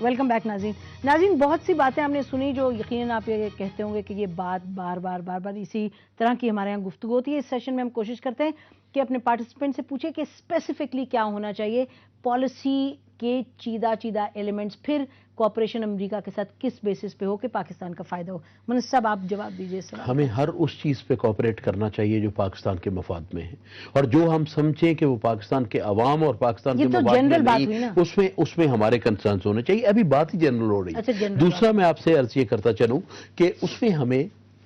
Welcome back ناظرین بہت سی باتیں ہم نے سنی جو یقیناً آپ یہ کہتے ہوں گے کہ یہ بات بار بار اسی طرح کی ہمارے یہاں گفتگو ہوتی ہے. اس سیشن میں ہم کوشش کرتے ہیں کہ اپنے پارٹیسپینٹ سے پوچھیں کہ اسپیسیفکلی کیا ہونا چاہیے, پالیسی کے چیدہ ایلیمنٹس, پھر کوآپریشن امریکہ کے ساتھ کس بیسس پہ ہو کہ پاکستان کا فائدہ ہو. منصف صاحب آپ جواب دیجیے. ہمیں ہر اس چیز پہ کوآپریٹ کرنا چاہیے جو پاکستان کے مفاد میں ہے, اور جو ہم سمجھیں کہ وہ پاکستان کے عوام اور پاکستان کے مفاد میں نہیں, اس میں ہمارے کنسرنز ہونے چاہیے. ابھی بات ہی جنرل ہو رہی ہے. دوسرا میں آپ سے عرض یہ کرتا چلوں کہ اس میں ہمیں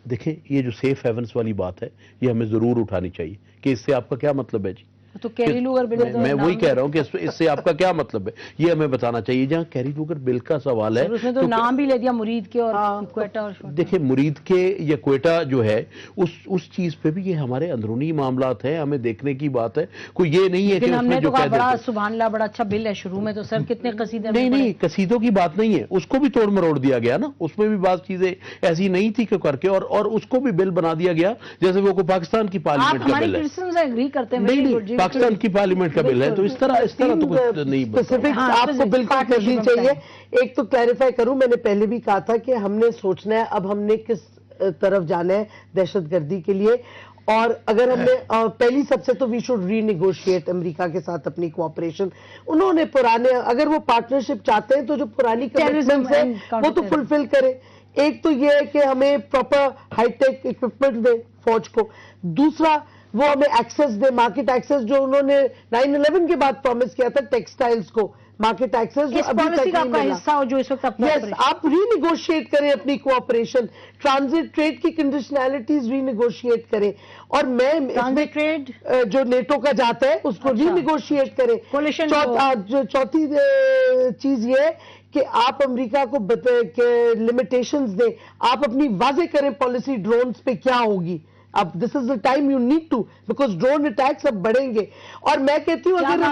دیکھیں یہ جو سیف ہیونس والی بات ہے یہ ہمیں ضرور اٹھانی چاہیے کہ اس سے آپ کا کیا مطلب ہے. جی تو کیری لوگر بل, میں وہی کہہ رہا ہوں کہ اس سے آپ کا کیا مطلب ہے, یہ ہمیں بتانا چاہیے. جہاں کیری لوگر بل کا سوال ہے اس نے تو نام بھی لے دیا مرید کے اور کوئٹہ. اور دیکھیں مرید کے یا کوئٹہ جو ہے اس چیز پہ بھی یہ ہمارے اندرونی معاملات ہیں, ہمیں دیکھنے کی بات ہے. کوئی یہ نہیں ہے کہ ہم نے تو کہا بڑا سبحان اللہ بڑا اچھا بل ہے شروع میں, تو سر کتنے قصیدے. نہیں قصیدوں کی بات نہیں ہے, اس کو بھی توڑ مروڑ دیا گیا نا. اس میں بھی بعض چیزیں ایسی نہیں تھی کہ کر کے اور اس کو بھی بل بنا دیا گیا جیسے وہ پاکستان کی پارلیمنٹ کا بل ہے. نہیں پاکستان کی پارلیمنٹ کا بل ہے, تو اس طرح تو کچھ نہیں اسپیسیفک آپ کو بالکل کرنی چاہیے. ایک تو کلیریفائی کروں, میں نے پہلے بھی کہا تھا کہ ہم نے سوچنا ہے اب ہم نے کس طرف جانا ہے دہشت گردی کے لیے. اور اگر ہم نے پہلی سب سے تو وی شوڈ ری نیگوشیٹ امریکہ کے ساتھ اپنی کوآپریشن. انہوں نے پرانے اگر وہ پارٹنرشپ چاہتے ہیں تو جو پرانی کمٹمنٹس ہیں وہ تو فلفل کریں. ایک تو یہ ہے کہ ہمیں پراپر ہائی ٹیک اکوپمنٹ دیں فوج کو. دوسرا وہ ہمیں ایکسس دے, مارکیٹ ایکسس, جو انہوں نے 9/11 کے بعد پرومس کیا تھا ٹیکسٹائلز کو مارکیٹ ایکسس, جو ابھی تک نہیں ملا. یس, آپ ری نیگوشیٹ کریں اپنی کوآپریشن. ٹرانزٹ ٹریڈ کی کنڈیشنالٹیز ری نیگوشیٹ کریں, اور میں ٹریڈ جو نیٹو کا جاتا ہے اس کو ری نیگوشیٹ کریں. چوتھی چیز یہ ہے کہ آپ امریکہ کو لمیٹیشنز دیں, آپ اپنی واضح کریں پالیسی ڈرونز پہ کیا ہوگی. اب this is the time you need to, because drone attacks اب بڑھیں گے. اور میں کہتی ہوں اگر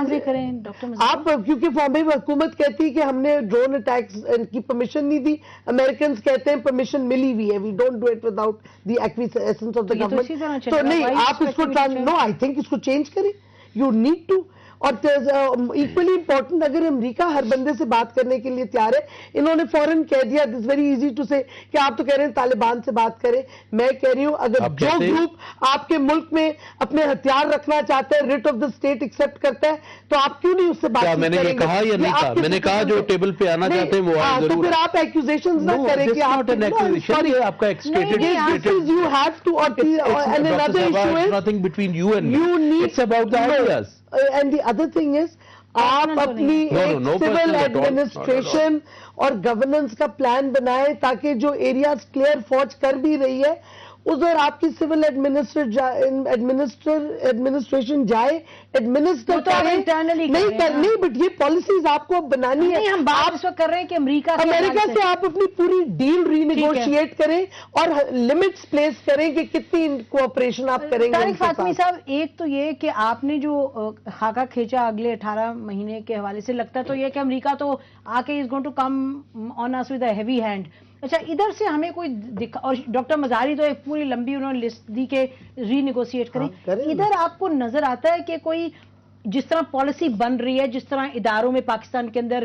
آپ, کیونکہ فارمی حکومت کہتی ہے کہ ہم نے ڈرون اٹیکس کی پرمیشن نہیں دی, امریکنز کہتے ہیں پرمیشن ملی ہوئی ہے, we don't do it without the acquiescence of the government. تو نہیں, آپ اس کو نو, آئی تھنک اس کو چینج کریں. You need to. اور ایکولی امپورٹنٹ, اگر امریکہ ہر بندے سے بات کرنے کے لیے تیار ہے, انہوں نے فوراً کہہ دیا دس ویری ایزی ٹو سے کہ آپ تو کہہ رہے ہیں طالبان سے بات کریں. میں کہہ رہی ہوں اگر جو گروپ آپ کے ملک میں اپنے ہتھیار رکھنا چاہتا ہے, rate of the state accept کرتا ہے, تو آپ کیوں نہیں اس سے بات کریں گے. میں نے یہ کہا یا نہیں کہا, میں نے کہا جو ٹیبل پہ آنا چاہتے ہیں وہ آئیں ضرور. تو پھر آپ ایکوزیشنز نہ کریں کہ آپ آپ کا ایکسٹیٹڈ you have to, and another issue is nothing between you and you need, it's about the ideas. And the other thing is آپ اپنی سول ایڈمنسٹریشن اور گورننس کا پلان بنائیں تاکہ جو ایریاز کلیئر فوج کر بھی رہی ہے ادھر آپ کی سول ایڈمنسٹریشن جائے, ایڈمنسٹر نہیں, بٹ یہ پالیسیز آپ کو بنانی ہے. ہم بات کر رہے ہیں کہ امریکہ سے آپ اپنی پوری ڈیل ری نیگوشیٹ کریں اور لمٹس پلیس کریں کہ کتنی کوآپریشن آپ کریں گے. طارق فاطمی صاحب, ایک تو یہ کہ آپ نے جو خاکہ کھینچا اگلے 18 مہینے کے حوالے سے, لگتا ہے تو یہ کہ امریکہ تو آ کے is going to come on us with a heavy hand. اچھا, ادھر سے ہمیں کوئی اور ڈاکٹر مظاہری تو ایک پوری لمبی انہوں نے لسٹ دی کہ ری نیگوشیٹ کریں. ادھر آپ کو نظر آتا ہے کہ کوئی جس طرح پالیسی بن رہی ہے, جس طرح اداروں میں پاکستان کے اندر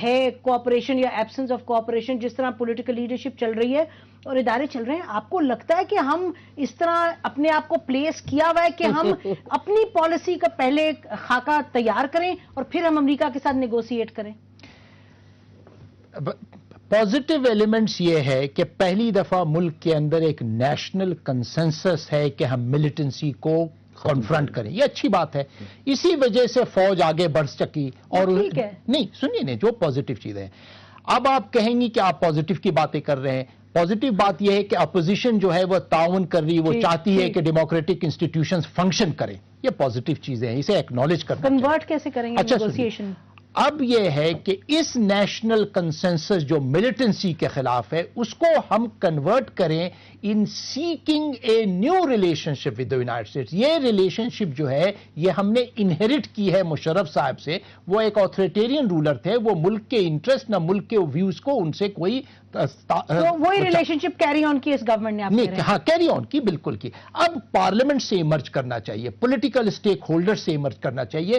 ہے کوآپریشن یا ایبسنس آف کوآپریشن, جس طرح پولیٹیکل لیڈرشپ چل رہی ہے اور ادارے چل رہے ہیں, آپ کو لگتا ہے کہ ہم اس طرح اپنے آپ کو پلیس کیا ہوا ہے کہ ہم اپنی پالیسی کا پہلے خاکہ تیار کریں اور پھر ہم امریکہ کے ساتھ نیگوشیٹ کریں؟ پازیٹیو ایلیمنٹس یہ ہے کہ پہلی دفعہ ملک کے اندر ایک نیشنل کنسنسس ہے کہ ہم ملیٹنسی کو کنفرنٹ کریں. یہ اچھی بات ہے, اسی وجہ سے فوج آگے بڑھ سکی. اور نہیں سنیے نہیں, جو پازیٹیو چیزیں ہیں, اب آپ کہیں گی کہ آپ پازیٹیو کی باتیں کر رہے ہیں. پازیٹیو بات یہ ہے کہ اپوزیشن جو ہے وہ تعاون کر رہی, وہ چاہتی ہے کہ ڈیموکریٹک انسٹیٹیوشنز فنکشن کریں. یہ پازیٹیو چیزیں ہیں, اسے ایکنالج کرنا. کنورٹ کیسے کریں گے نیگوشیشن؟ اب یہ ہے کہ اس نیشنل کنسنسس جو ملیٹنسی کے خلاف ہے اس کو ہم کنورٹ کریں in seeking a new relationship with the United States. یہ ریلیشن شپ جو ہے یہ ہم نے انہیرٹ کی ہے مشرف صاحب سے. وہ ایک آتھوریٹیرین رولر تھے, وہ ملک کے انٹرسٹ نہ ملک کے ویوز کو ان سے کوئی وہی ریلیشن شپ کیری آن کی اس گورنمنٹ نے. نہیں, ہاں کیری آن کی, بالکل کی. اب پارلیمنٹ سے ایمرج کرنا چاہیے, پولیٹیکل اسٹیک ہولڈر سے ایمرج کرنا چاہیے.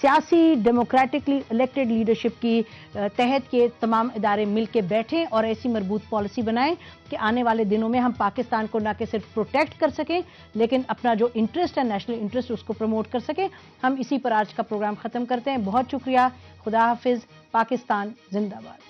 سیاسی ڈیموکریٹکلی الیکٹڈ لیڈرشپ کی تحت یہ تمام ادارے مل کے بیٹھیں اور ایسی مربوط پالیسی بنائیں کہ آنے والے دنوں میں ہم پاکستان کو نہ کہ صرف پروٹیکٹ کر سکیں لیکن اپنا جو انٹرسٹ ہے نیشنل انٹرسٹ اس کو پروموٹ کر سکیں. ہم اسی پر آج کا پروگرام ختم کرتے ہیں. بہت شکریہ. خدا حافظ. پاکستان زندہ باد.